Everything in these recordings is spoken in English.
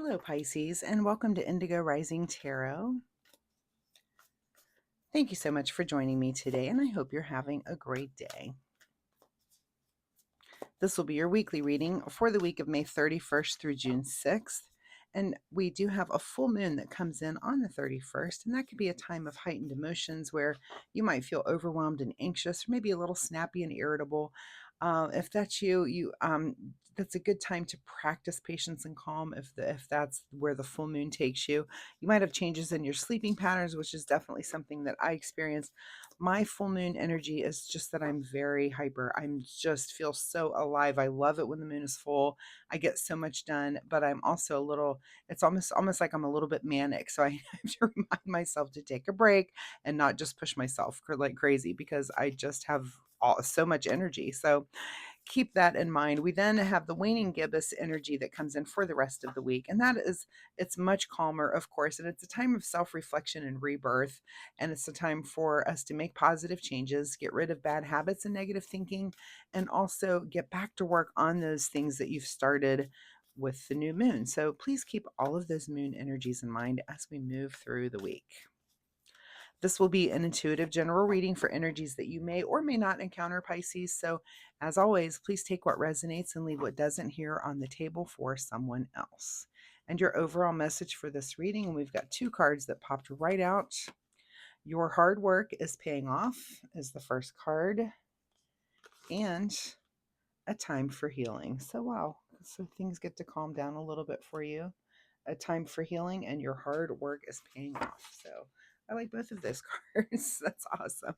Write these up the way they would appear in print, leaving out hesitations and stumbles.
Hello, Pisces, and welcome to Indigo Rising Tarot. Thank you so much for joining me today, and I hope you're having a great day. This will be your weekly reading for the week of May 31st through June 6th. And we do have a full moon that comes in on the 31st, and that could be a time of heightened emotions where you might feel overwhelmed and anxious, or maybe a little snappy and irritable. If that's you, that's a good time to practice patience and calm. If that's where the full moon takes you, you might have changes in your sleeping patterns, which is definitely something that I experienced. My full moon energy is just that I'm very hyper. I'm just feel so alive. I love it when the moon is full. I get so much done, but I'm also a little, it's almost like I'm a little bit manic. So I have to remind myself to take a break and not just push myself like crazy, because I just have so much energy. So keep that in mind. We then have the waning gibbous energy that comes in for the rest of the week. And that is, it's much calmer, of course. And it's a time of self-reflection and rebirth. And it's a time for us to make positive changes, get rid of bad habits and negative thinking, and also get back to work on those things that you've started with the new moon. So please keep all of those moon energies in mind as we move through the week. This will be an intuitive general reading for energies that you may or may not encounter, Pisces. So, as always, please take what resonates and leave what doesn't here on the table for someone else. And your overall message for this reading, and we've got two cards that popped right out. Your hard work is paying off is the first card, and a time for healing. So, wow. So things get to calm down a little bit for you. A time for healing, and your hard work is paying off. So I like both of those cards. That's awesome.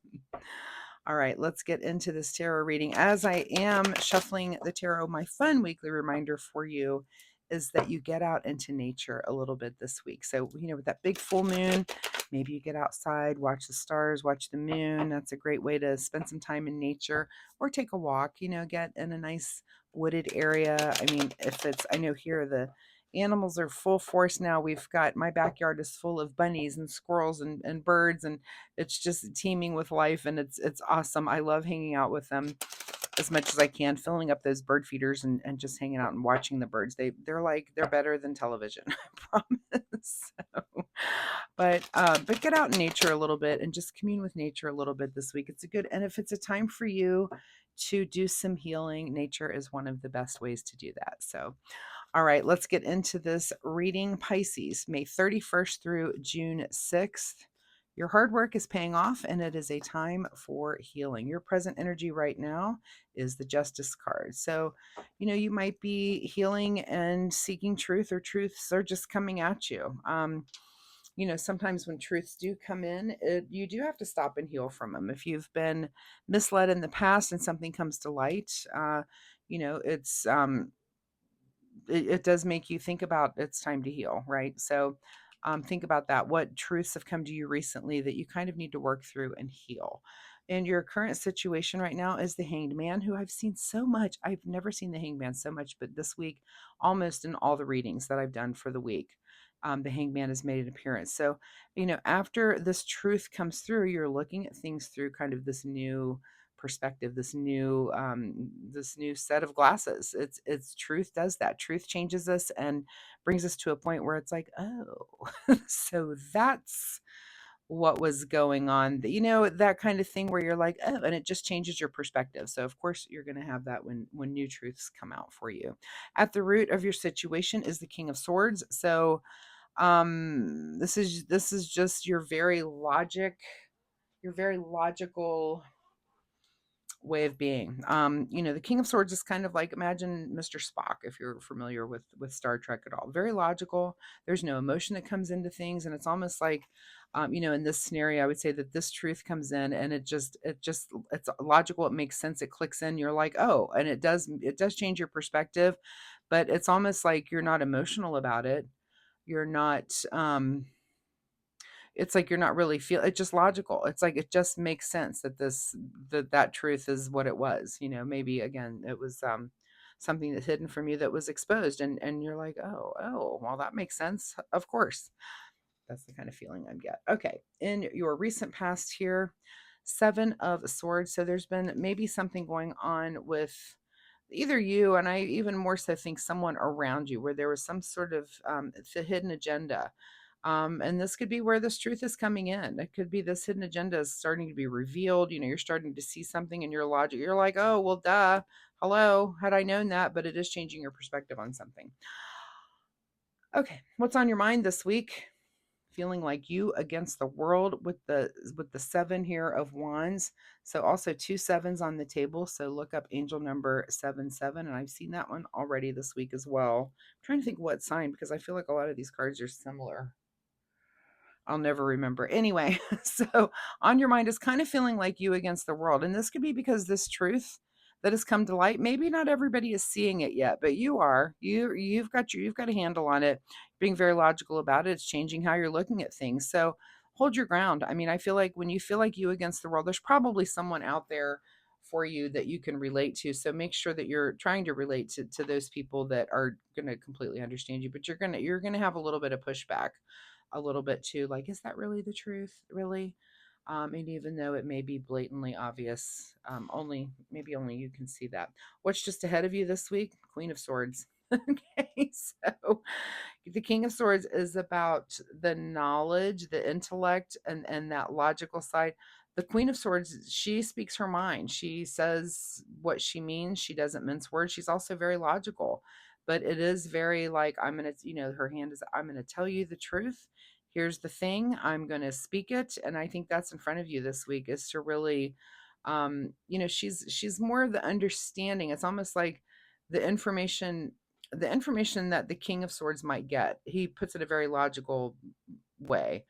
All right, let's get into this tarot reading. As I am shuffling the tarot, my fun weekly reminder for you is that you get out into nature a little bit this week. So, with that big full moon, maybe you get outside, watch the stars, watch the moon. That's a great way to spend some time in nature, or take a walk, get in a nice wooded area. I mean, I know here the animals are full force now. We've got, my backyard is full of bunnies and squirrels and birds, and it's just teeming with life, and it's awesome. I love hanging out with them as much as I can, filling up those bird feeders and just hanging out and watching the birds. They're better than television, I promise. So, but get out in nature a little bit and just commune with nature a little bit this week. It's a good, and if it's a time for you to do some healing, nature is one of the best ways to do that. So, all right, let's get into this reading. Pisces, May 31st through June 6th. Your hard work is paying off, and it is a time for healing. Your present energy right now is the Justice card. So, you might be healing and seeking truth, or truths are just coming at you. Sometimes when truths do come in, you do have to stop and heal from them. If you've been misled in the past and something comes to light, it's it does make you think about, it's time to heal, right? So think about that. What truths have come to you recently that you kind of need to work through and heal? And your current situation right now is the Hanged Man, who I've seen so much. I've never seen the Hanged Man so much, but this week, almost in all the readings that I've done for the week, the Hanged Man has made an appearance. So, after this truth comes through, you're looking at things through kind of this new perspective, this new set of glasses. It's truth does that. Truth changes us and brings us to a point where it's like, oh, so that's what was going on. That kind of thing where you're like, oh, and it just changes your perspective. So of course you're going to have that when new truths come out for you. At the root of your situation is the King of Swords. So this is just your very logical way of being. The King of Swords is kind of like, imagine Mr. Spock, if you're familiar with Star Trek at all. Very logical. There's no emotion that comes into things, and it's almost like, in this scenario, I would say that this truth comes in, and it's logical. It makes sense. It clicks in. You're like, oh, and it does change your perspective, but it's almost like you're not emotional about it. You're not. It's like you're not really it's just logical. It's like it just makes sense that truth is what it was. Maybe again it was something that's hidden from you that was exposed, and you're like, oh, well, that makes sense. Of course. That's the kind of feeling I get. Okay. In your recent past here, Seven of Swords. So there's been maybe something going on with either you, and I even more so think someone around you, where there was some sort of it's a hidden agenda. And this could be where this truth is coming in. It could be this hidden agenda is starting to be revealed. You're starting to see something in your logic. You're like, oh, well, duh. Hello. Had I known that, but it is changing your perspective on something. Okay. What's on your mind this week? Feeling like you against the world with the 7 here of wands. So also 2 7s on the table. So look up angel number 77, and I've seen that one already this week as well. I'm trying to think what sign, because I feel like a lot of these cards are similar. I'll never remember. Anyway, so on your mind is kind of feeling like you against the world. And this could be because this truth that has come to light, maybe not everybody is seeing it yet, but you are. You've got a handle on it, being very logical about it. It's changing how you're looking at things. So hold your ground. I mean, I feel like when you feel like you against the world, there's probably someone out there for you that you can relate to. So make sure that you're trying to relate to those people that are going to completely understand you, but you're going to have a little bit of pushback, a little bit too, like, is that really the truth, really? And even though it may be blatantly obvious, only you can see that. What's just ahead of you this week? Queen of Swords. Okay, so the King of Swords is about the knowledge, the intellect, and that logical side. The Queen of Swords, she speaks her mind. She says what she means. She doesn't mince words. She's also very logical, but it is very like, I'm gonna, her hand is, I'm gonna tell you the truth. Here's the thing. I'm gonna speak it, and I think that's in front of you this week, is to really, she's more of the understanding. It's almost like the information the information that the King of Swords might get, he puts it a very logical way.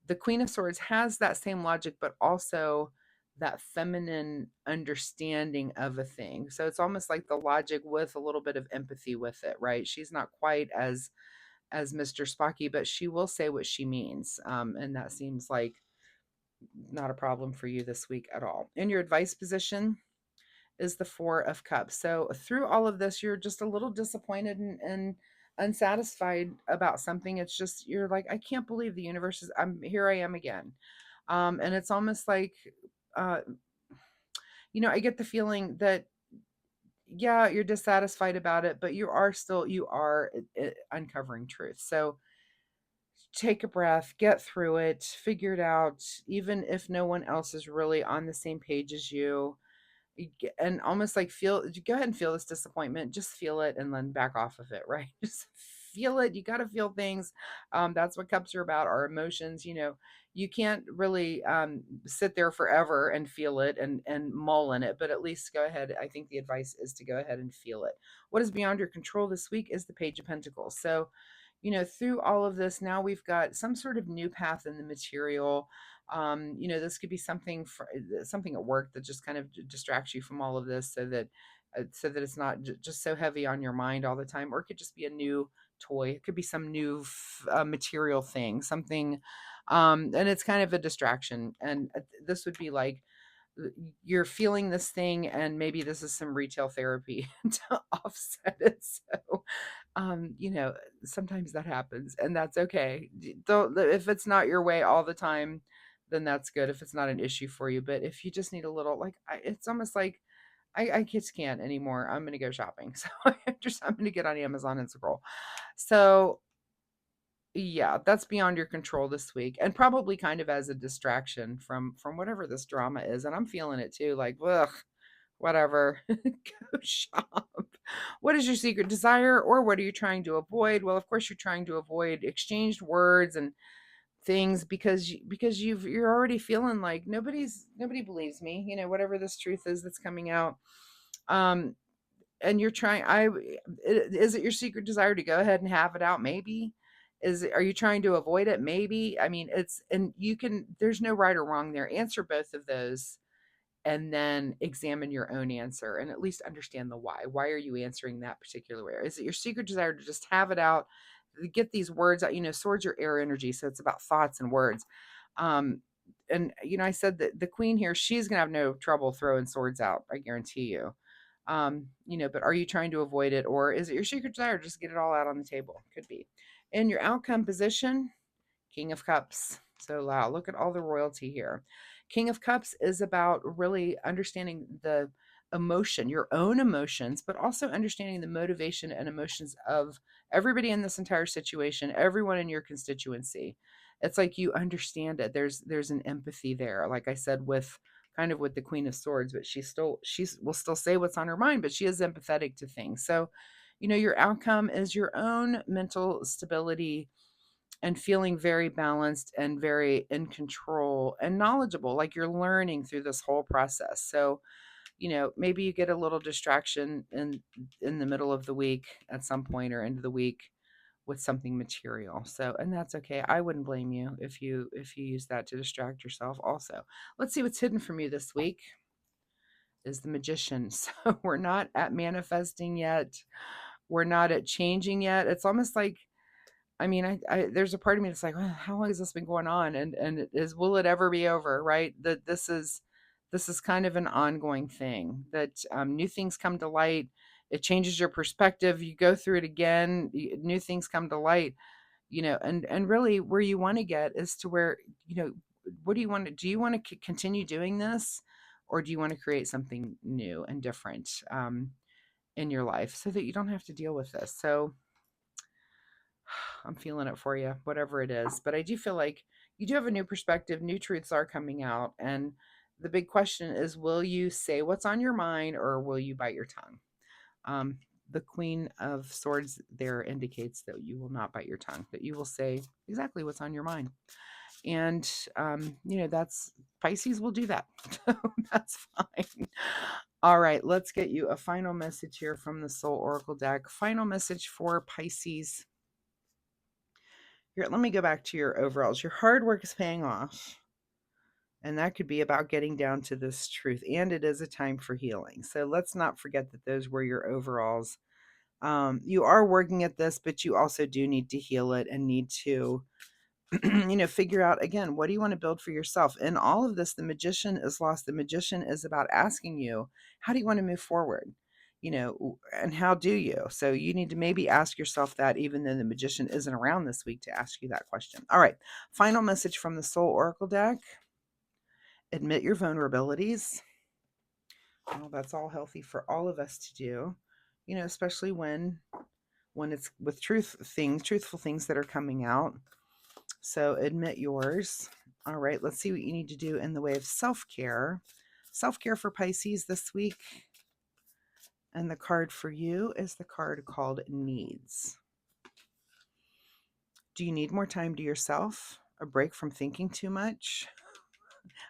The Queen of Swords has that same logic, but also that feminine understanding of a thing. So it's almost like the logic with a little bit of empathy with it, right? She's not quite as Mr. Spocky, but she will say what she means. And that seems like not a problem for you this week at all. In your advice position is the Four of Cups. So through all of this, you're just a little disappointed and unsatisfied about something. It's just, you're like, I can't believe the universe is, I'm here, I am again. And it's almost like, uh, I get the feeling that, yeah, you're dissatisfied about it, but you are uncovering truth. So take a breath, get through it, figure it out, even if no one else is really on the same page as you. And almost like, go ahead and feel this disappointment, just feel it and then back off of it, right? Just feel it. You got to feel things. That's what cups are about, our emotions. You can't really sit there forever and feel it and mull in it, but at least go ahead. I think the advice is to go ahead and feel it. What is beyond your control this week is the Page of Pentacles. So through all of this, now we've got some sort of new path in the material. This could be something at work that just kind of distracts you from all of this, so that it's not just so heavy on your mind all the time. Or it could just be a new toy. It could be some new material thing, something, and it's kind of a distraction. And this would be like, you're feeling this thing, and maybe this is some retail therapy to offset it. So sometimes that happens, and that's okay. Don't, if it's not your way all the time, then that's good, if it's not an issue for you. But if you just need a little, like, it's almost like, I just can't anymore, I'm gonna go shopping. So I'm gonna get on Amazon and scroll. So yeah, that's beyond your control this week, and probably kind of as a distraction from whatever this drama is. And I'm feeling it too, like, ugh, whatever. Go shop. What is your secret desire, or what are you trying to avoid? Well, of course you're trying to avoid exchanged words and things, because you're already feeling like nobody believes me, whatever this truth is that's coming out. Um and you're trying, is it your secret desire to go ahead and have it out? Maybe. Are you trying to avoid it? Maybe. I mean, there's no right or wrong there. Answer both of those, and then examine your own answer, and at least understand the why. Why are you answering that particular way? Is it your secret desire to just have it out, get these words out? Swords are air energy, so it's about thoughts and words. um and I said that the queen here, she's gonna have no trouble throwing swords out, I guarantee you. But are you trying to avoid it, or is it your secret desire to just get it all out on the table? Could be. In your outcome position, King of Cups. So wow, look at all the royalty here. King of Cups is about really understanding emotion, your own emotions, but also understanding the motivation and emotions of everybody in this entire situation, everyone in your constituency. It's like you understand it. There's an empathy there. Like I said, with kind of with the Queen of Swords, but she's will still say what's on her mind, but she is empathetic to things. So, your outcome is your own mental stability and feeling very balanced and very in control and knowledgeable, like you're learning through this whole process. So, maybe you get a little distraction in the middle of the week at some point or end of the week with something material. So, and that's okay. I wouldn't blame you if you use that to distract yourself also. Let's see what's hidden from you this week is the Magician. So, we're not at manifesting yet. We're not at changing yet. It's almost like, I mean, there's a part of me that's like, "Well, how long has this been going on? And it is, will it ever be over?" Right? That this is kind of an ongoing thing. That new things come to light. It changes your perspective. You go through it again. New things come to light. And really, where you want to get is to where, what do you want to? Do you want to continue doing this, or do you want to create something new and different in your life so that you don't have to deal with this? So I'm feeling it for you, whatever it is. But I do feel like you do have a new perspective, new truths are coming out. And the big question is, will you say what's on your mind or will you bite your tongue? Um, the Queen of Swords there indicates that you will not bite your tongue, that you will say exactly what's on your mind. And, that's Pisces will do that. So that's fine. All right, let's get you a final message here from the Soul Oracle deck. Final message for Pisces. Let me go back to your overalls. Your hard work is paying off. And that could be about getting down to this truth. And it is a time for healing. So let's not forget that those were your overalls. You are working at this, but you also do need to heal it and need to, figure out again, what do you want to build for yourself? In all of this, the Magician is lost. The Magician is about asking you, how do you want to move forward? And how do you? So you need to maybe ask yourself that, even though the Magician isn't around this week to ask you that question. All right. Final message from the Soul Oracle deck. Admit your vulnerabilities. Well, that's all healthy for all of us to do, especially when it's with truthful things that are coming out. So admit yours. All right, let's see what you need to do in the way of self-care. Self-care for Pisces this week. And the card for you is the card called Needs. Do you need more time to yourself? A break from thinking too much?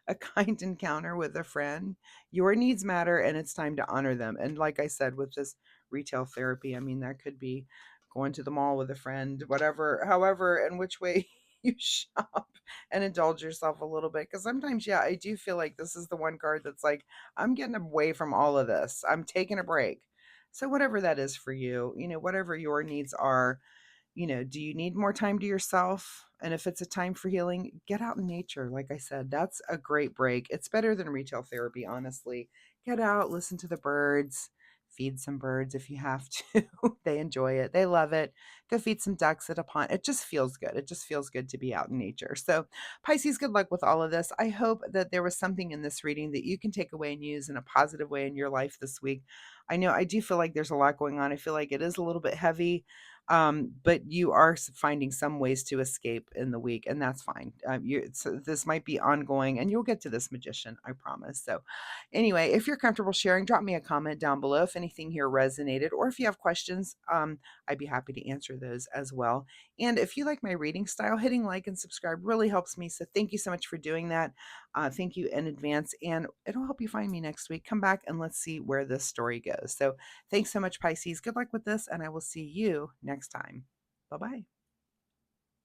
A kind encounter with a friend? Your needs matter and it's time to honor them. And like I said, with this retail therapy, I mean, that could be going to the mall with a friend, whatever, however, and which way you shop and indulge yourself a little bit. Because sometimes, yeah, I do feel like this is the one card that's like, I'm getting away from all of this. I'm taking a break. So whatever that is for you, whatever your needs are, do you need more time to yourself? And if it's a time for healing, get out in nature. Like I said, that's a great break. It's better than retail therapy, honestly. Get out, listen to the birds, feed some birds if you have to. They enjoy it, they love it. Go feed some ducks at a pond. It just feels good. It just feels good to be out in nature. So, Pisces, good luck with all of this. I hope that there was something in this reading that you can take away and use in a positive way in your life this week. I know I do feel like there's a lot going on. I feel like it is a little bit heavy, but you are finding some ways to escape in the week, and that's fine. So this might be ongoing, and you'll get to this Magician, I promise. So, anyway, if you're comfortable sharing, drop me a comment down below if anything here resonated, or if you have questions, I'd be happy to answer those as well. And if you like my reading style, hitting like and subscribe really helps me. So, thank you so much for doing that. Thank you in advance, and it'll help you find me next week. Come back and let's see where this story goes. So, thanks so much, Pisces. Good luck with this, and I will see you next time. Bye-bye.